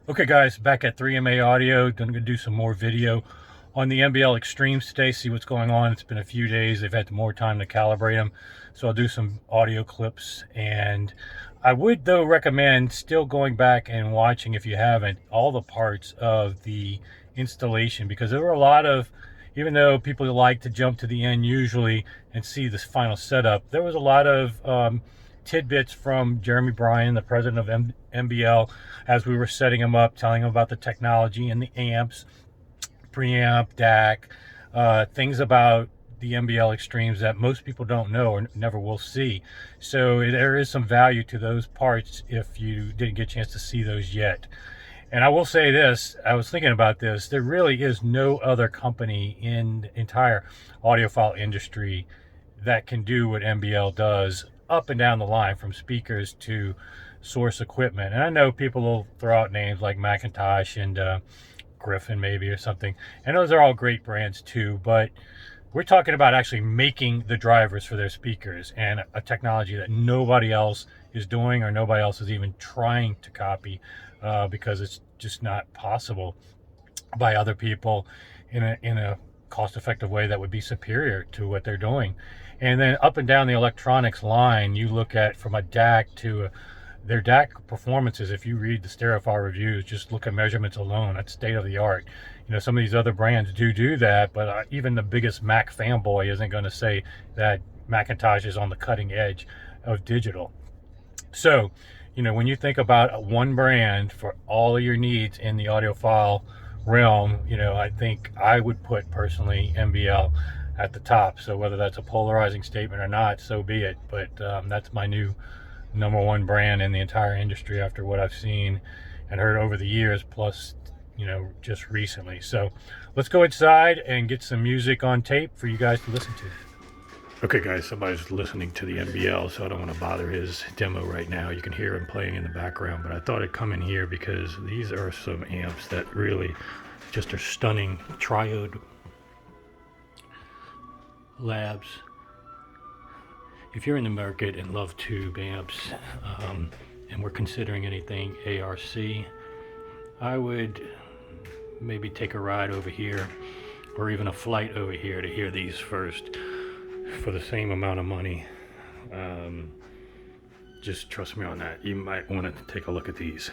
Okay guys, back at 3MA Audio, gonna do some more video on the MBL X-tremes today, see what's going on. It's been a few days, they've had more time to calibrate them, so I'll do some audio clips. And I would though recommend still going back and watching, if you haven't, all the parts of the installation, because there were a lot of, even though people like to jump to the end usually and see this final setup, there was a lot of tidbits from Jeremy Bryan, the president of MBL, as we were setting him up, telling him about the technology and the amps, preamp, DAC, things about the MBL X-tremes that most people don't know or never will see. So there is some value to those parts if you didn't get a chance to see those yet. And I will say this, I was thinking about this, there really is no other company in the entire audiophile industry that can do what MBL does up and down the line, from speakers to source equipment. And I know people will throw out names like Macintosh and Griffin maybe or something, and those are all great brands too, but we're talking about actually making the drivers for their speakers, and a technology that nobody else is doing or nobody else is even trying to copy, because it's just not possible by other people in a cost-effective way that would be superior to what they're doing. And then up and down the electronics line, you look at from a DAC to their DAC performances. If you read the Stereophile reviews, just look at measurements alone, that's state of the art. You know, some of these other brands do that, but even the biggest Mac fanboy isn't going to say that Macintosh is on the cutting edge of digital. So, you know, when you think about one brand for all of your needs in the audiophile realm, you know, I think I would put personally MBL at the top. So whether that's a polarizing statement or not, so be it. But that's my new #1 brand in the entire industry after what I've seen and heard over the years, plus, you know, just recently. So let's go inside and get some music on tape for you guys to listen to. Okay guys, somebody's listening to the MBL, so I don't want to bother his demo right now. You can hear him playing in the background, but I thought I'd come in here because these are some amps that really just are stunning. Triode Labs. If you're in the market and love tube amps, and we're considering anything ARC, I would maybe take a ride over here or even a flight over here to hear these first for the same amount of money. Just trust me on that. You might want to take a look at these.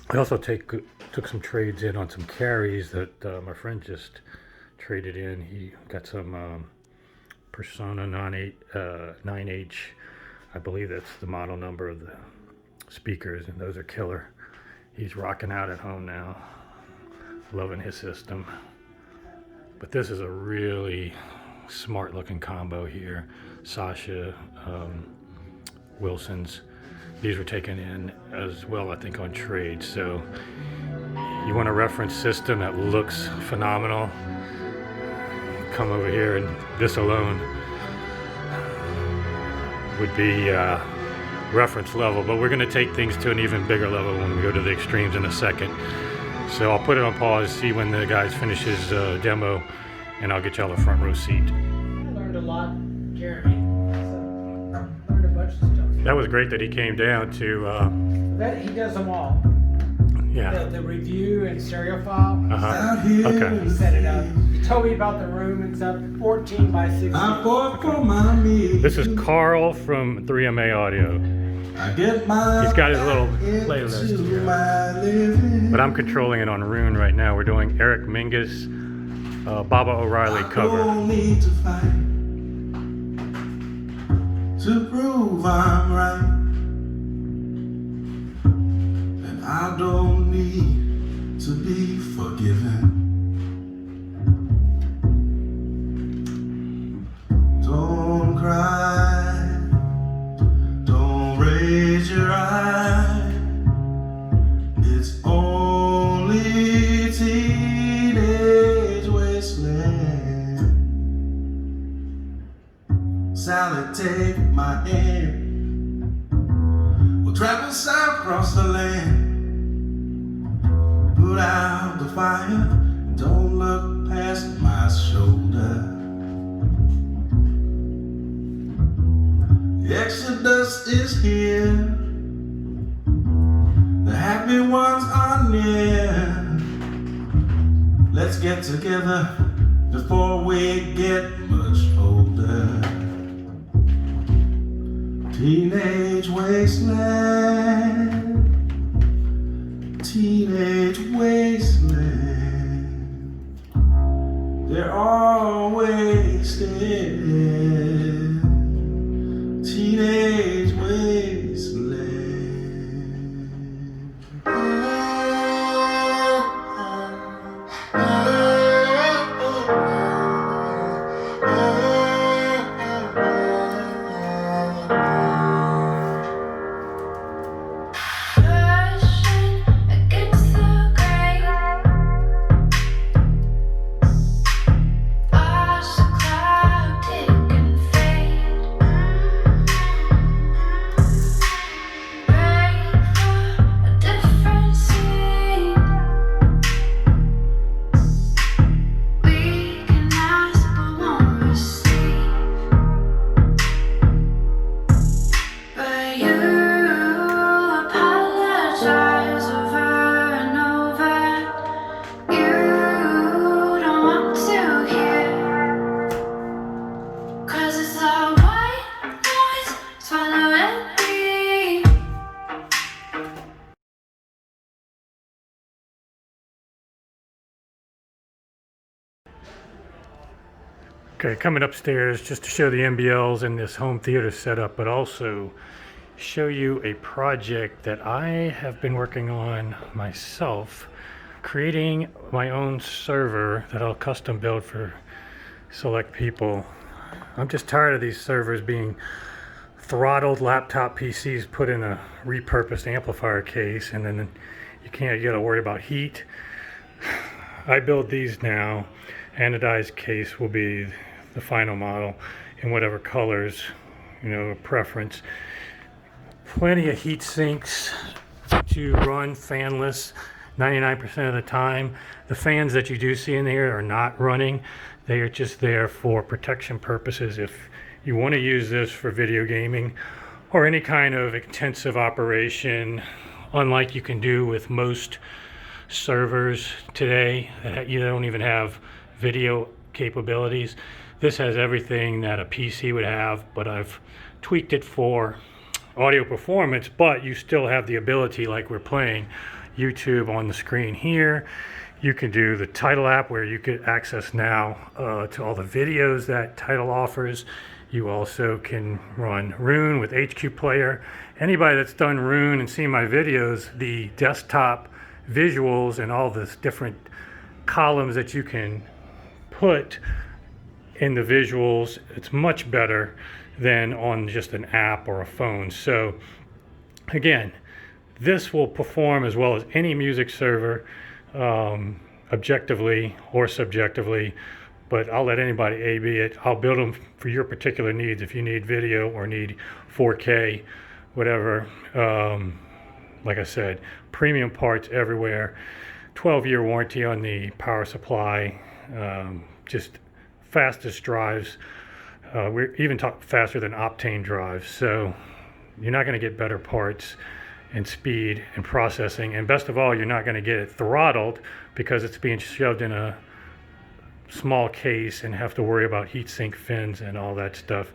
I also took some trades in on some carries that my friend just traded in. He got some Persona 9H, I believe that's the model number of the speakers, and those are killer. He's rocking out at home now, loving his system. But this is a really smart looking combo here. Sasha, Wilson's, these were taken in as well, I think, on trade. So you want a reference system that looks phenomenal, come over here, and this alone would be reference level. But we're going to take things to an even bigger level when we go to the X-tremes in a second. So I'll put it on pause, see when the guys finish his demo, and I'll get y'all a front row seat. I learned a lot, Jeremy. So I learned a bunch of stuff. That was great that he came down to That he does them all. yeah. The review and Stereophile. Okay. He set it up. He told me about the room and stuff. 14 by 16. Okay. This is Carl from 3MA Audio. He's got his little playlist here. But I'm controlling it on Rune right now. We're doing Eric Mingus, Baba O'Reilly cover. To prove I'm right, and I don't need to be forgiven. Don't cry, don't raise your eye. It's only teenage wasteland. Sally, take my hand. We'll travel south across the land. Put out the fire and don't look past my shoulder. The Exodus is here. The happy happy ones are near. Let's get together before we get much older. Teenage wasteland, teenage wasteland. They're all wasted. Teenage wasteland. Okay, coming upstairs just to show the MBLs in this home theater setup, but also show you a project that I have been working on myself, creating my own server that I'll custom build for select people. I'm just tired of these servers being throttled laptop PCs put in a repurposed amplifier case, and then you gotta worry about heat. I build these now. Anodized case will be the final model in whatever colors, preference. Plenty of heat sinks to run fanless 99% of the time. The fans that you do see in here are not running. They are just there for protection purposes. If you want to use this for video gaming or any kind of intensive operation, unlike you can do with most servers today that you don't even have video capabilities, this has everything that a PC would have, but I've tweaked it for audio performance, but you still have the ability, like we're playing YouTube on the screen here. You can do the Tidal app where you get access now to all the videos that Tidal offers. You also can run Rune with HQ Player. Anybody that's done Rune and seen my videos, the desktop visuals and all this different columns that you can put in the visuals, it's much better than on just an app or a phone. So again, this will perform as well as any music server, objectively or subjectively, but I'll let anybody A/B it. I'll build them for your particular needs. If you need video or need 4K, whatever. Like I said, premium parts everywhere. 12-year warranty on the power supply. Just fastest drives. We're even talking faster than Optane drives. So you're not going to get better parts and speed and processing. And best of all, you're not going to get it throttled because it's being shoved in a small case and have to worry about heatsink fins and all that stuff.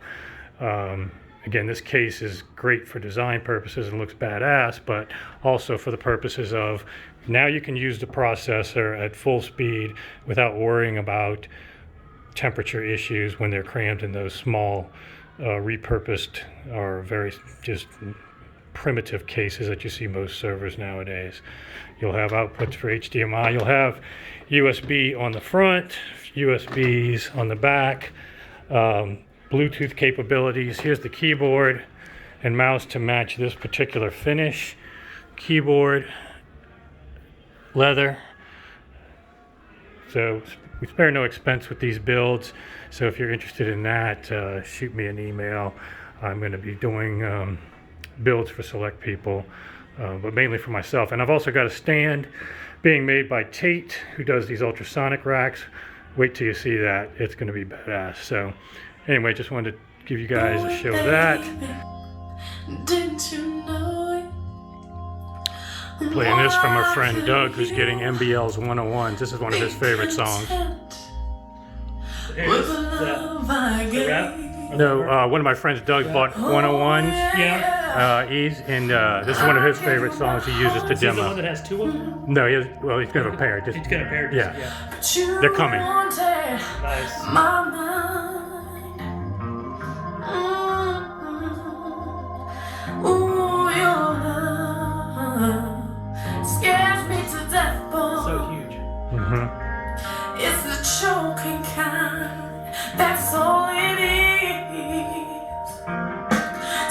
Again, this case is great for design purposes and looks badass, but also for the purposes of now you can use the processor at full speed without worrying about temperature issues when they're crammed in those small repurposed or very just primitive cases that you see most servers nowadays. You'll have outputs for HDMI. You'll have USB on the front, USBs on the back, Bluetooth capabilities. Here's the keyboard and mouse to match this particular finish. Keyboard, leather. So we spare no expense with these builds. So if you're interested in that, shoot me an email. I'm going to be doing builds for select people, but mainly for myself. And I've also got a stand being made by Tate, who does these ultrasonic racks. Wait till you see that. It's going to be badass. So anyway, just wanted to give you guys a show of that. Didn't you know it? Playing this from our friend Doug, who's getting MBL's 101s. This is one of his favorite songs. No, one of my friends, Doug, bought 101s. Yeah. E's, and this is one of his favorite songs he uses to Is he the demo. one that has two of them? No, he's got a pair. Just, He's got a pair. yeah. Yeah. They're coming. Nice. So huge. Mm-hmm. It's the choking kind, that's all it is.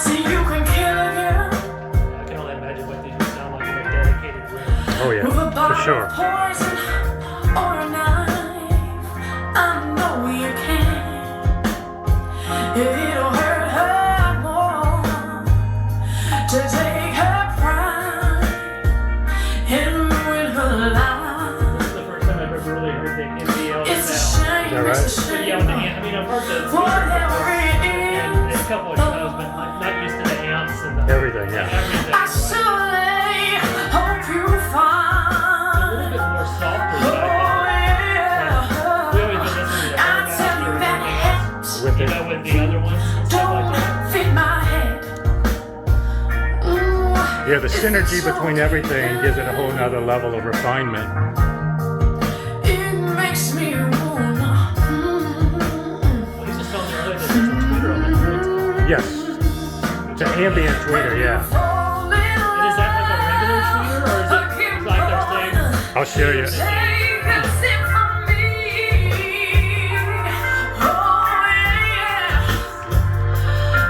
So you can kill a girl I can only imagine what these would sound like in a dedicated room. Oh yeah, with a for bottle sure. of poison or a knife. I know you can. It'll hurt her more to take her pride and ruin her life. This is the first time I've ever really heard the MBL It's a sound. shame, Is that right? it's a Pretty shame. on the amp. I mean, I've heard the Whatever it and a is, couple of shows, but I'm not used to the amps and the Everything, yeah. everything. I surely hope you A find. little bit more softer Oh than I thought. yeah, We always been listening to the I tell you that hat With you it. know, with the other ones and stuff like that. don't fit my head. Ooh, Yeah, the synergy between everything gives it a whole nother level of refinement. it makes me wanna. Well, he's just telling me earlier that there's a tweeter on the right. Yes, it's an ambient tweeter, yeah. Fall in And is that like a regular tweeter, or is it like they're saying? I'll show you. Take a sip from me. Oh yeah.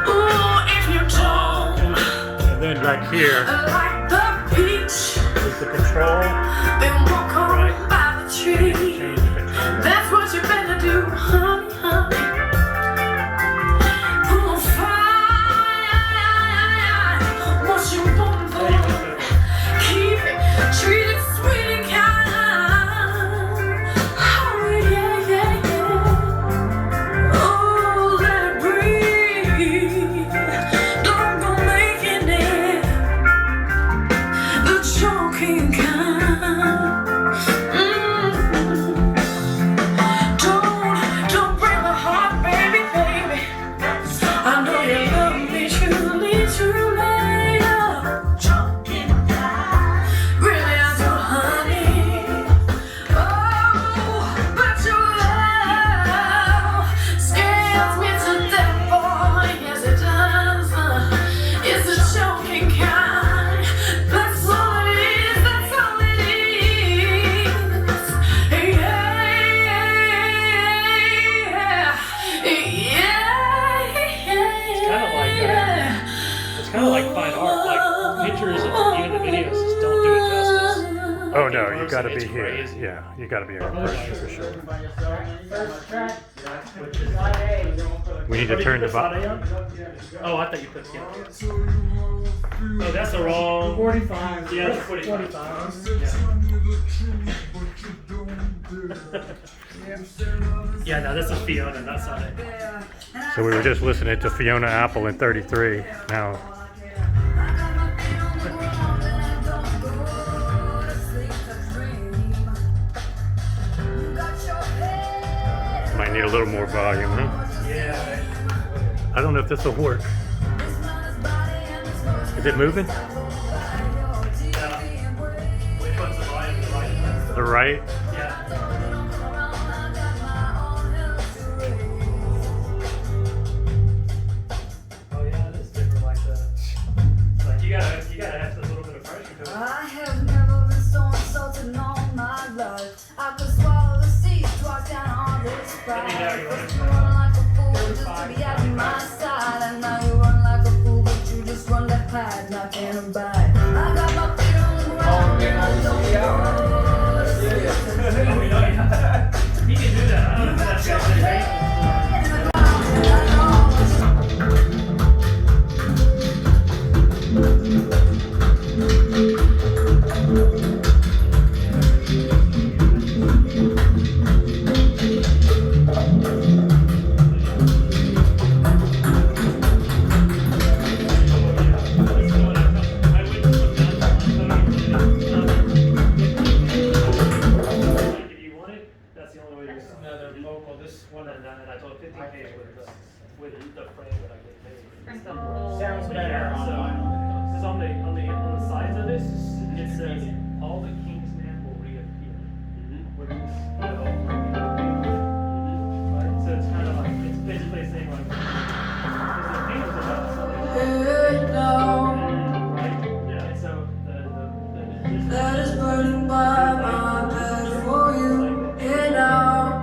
Ooh, if you don't And then back here like the peach, is the control. then walk on by the tree. Change the control. That's what you better do, honey, honey. Ooh, fire. What you want, boy? Keep it, treat it sweet and kind. Oh yeah, yeah, yeah. Oh, let it breathe. Don't go making it the choking kind. Don't break my heart, baby, baby. I know you love me truly, truly. Really, I do, honey. Oh, but your love scares me to death, boy. Yes, it does. It's a choking kind. That's all it is. That's all it is. It's kind of like fine art. Like pictures and even the videos just don't do it justice. Oh no, you gotta It's be here. crazy. Yeah, you gotta be here in person for sure. We need to turn the volume. Oh, I thought you put the Oh, that's the wrong. 45. Yeah, that's 45. Yeah, no, this is Fiona. That's not it. So we were just listening to Fiona Apple in 33. Now, might need a little more volume, huh? Yeah. I don't know if this will work. Is it moving? Which one's the volume? The right. The right? Yeah. Oh yeah, it is different like that. Like you gotta have a little bit of pressure to it. I have never been so insulted in all my life. I could swallow the seas twice down all this pride. Let me know, you First you run like a fool just to be at my side, and now you run like a fool, but you just run left hide, not can't bite. I got my feet on the ground, and I don't go. Oh, we know you. He can do that. I don't know if that's gonna say I just wanted, and I told 15K with the frame that I get paid. Sounds better Yeah, on so, vinyl. because on the sides of this, it says all the king's men will reappear. With this, right? So it's kind of like, it's basically saying like, because the king was about something. Hey now, Right? Yeah. So that is burning by my bed for you. Hey now,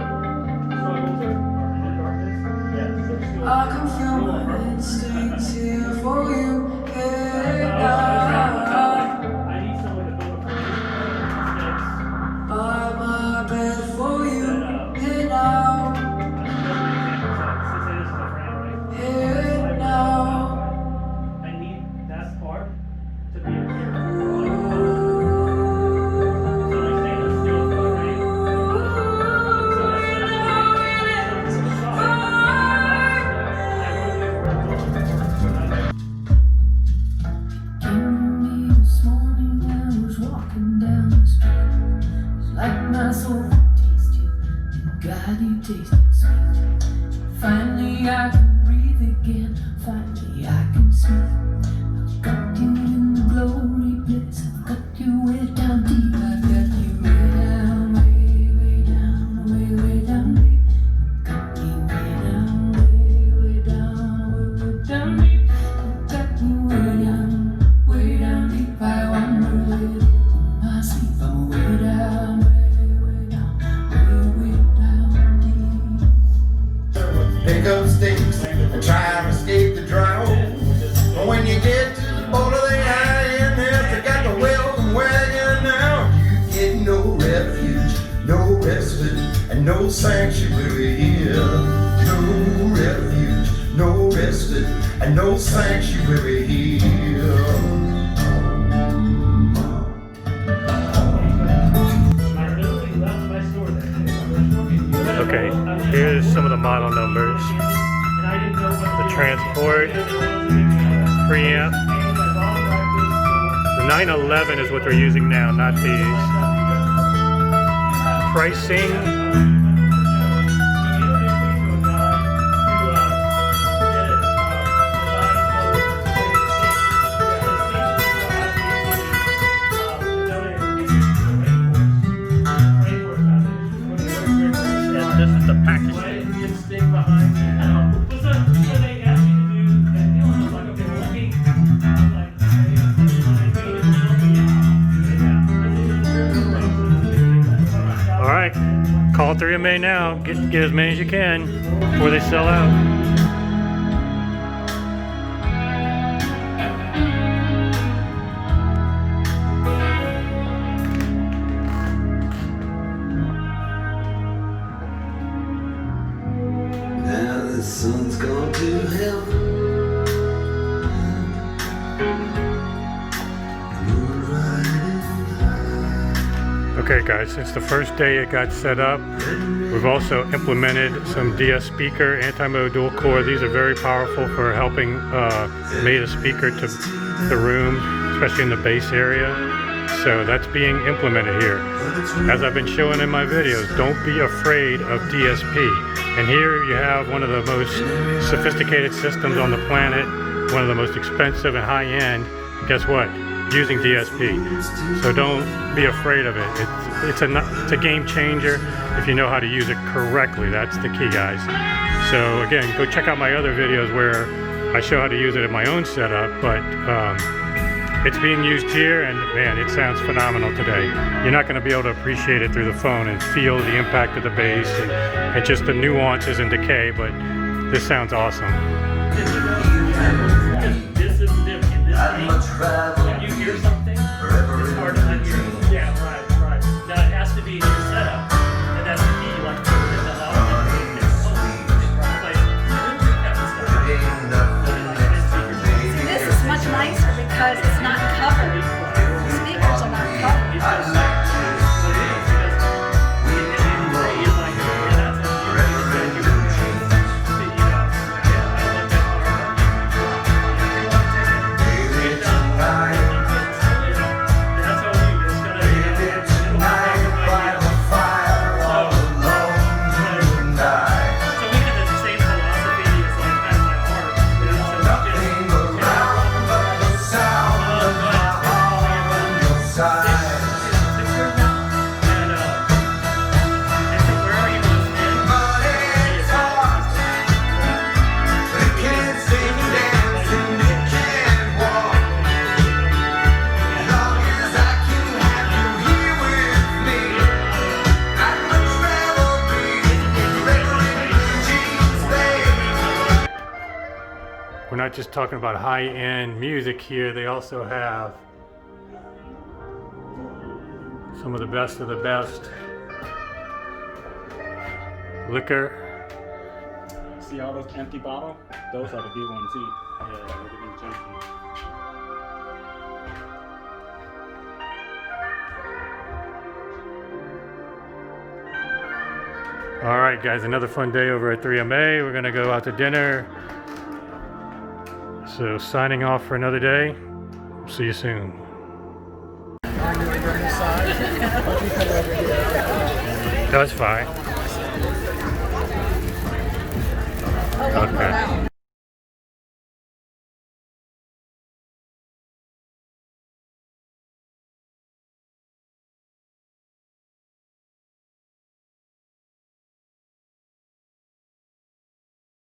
I can feel my instincts here for you. Hey now, I need someone to build a by my bed for you. Hey now, hey now. I need that part to be a here. This morning I was walking down the street. It's like my soul taste you, and God, you tasted sweet. Finally I can breathe again. Finally I can speak. I've got you in the glory place. I've got you way down deep. I've got you way down, way down, way down deep. Got you way down, way down deep. Got you way down deep. I wonder in my sleep. I'm way down, way down deep. Pick up sticks and try to escape the drought. But when you get to the border, they hide in there. They got the welcome wagon now. You get no refuge, no respite, and no sanctuary here. No refuge, no respite, and no sanctuary here. I literally left my store that day. Okay, here's some of the model numbers. And I didn't know what The transport, preamp. The 911 is what they're using now, not these. Pricing. This is the package. All right, call 3MA now. Get as many as you can before they sell out. Now the sun's gone to hell. Okay guys, since the first day it got set up, we've also implemented some DS speaker, anti-mode dual core. These are very powerful for helping mate a speaker to the room, especially in the bass area. So that's being implemented here. As I've been showing in my videos, don't be afraid of DSP. And here you have one of the most sophisticated systems on the planet, one of the most expensive and high-end. Guess what? Using DSP. So don't be afraid of it. It's a game changer if you know how to use it correctly. That's the key, guys. So again, go check out my other videos where I show how to use it in my own setup, but it's being used here, and man, it sounds phenomenal today. You're not going to be able to appreciate it through the phone and feel the impact of the bass and just the nuances and decay, but this sounds awesome. This is different. When you hear something, it's hard to unhear. Yeah, right. Now it has to be in your setup, and that's the key. Like, it's See, this is much nicer because it's not covered. The speakers are not covered. Right. size. And so wherever he was in, But it's hard. It can't sing, dance, and it can't walk. As long as I can have you here with me, I'd much rather be forever in blue jeans, babe. We're not just talking about high-end music here, they also have some of the best liquor. See all those empty bottles? Those are the big ones too. Yeah, Audiophile Junkie. All right, guys, another fun day over at 3MA. We're gonna go out to dinner. So signing off for another day. See you soon. That's fine. Okay.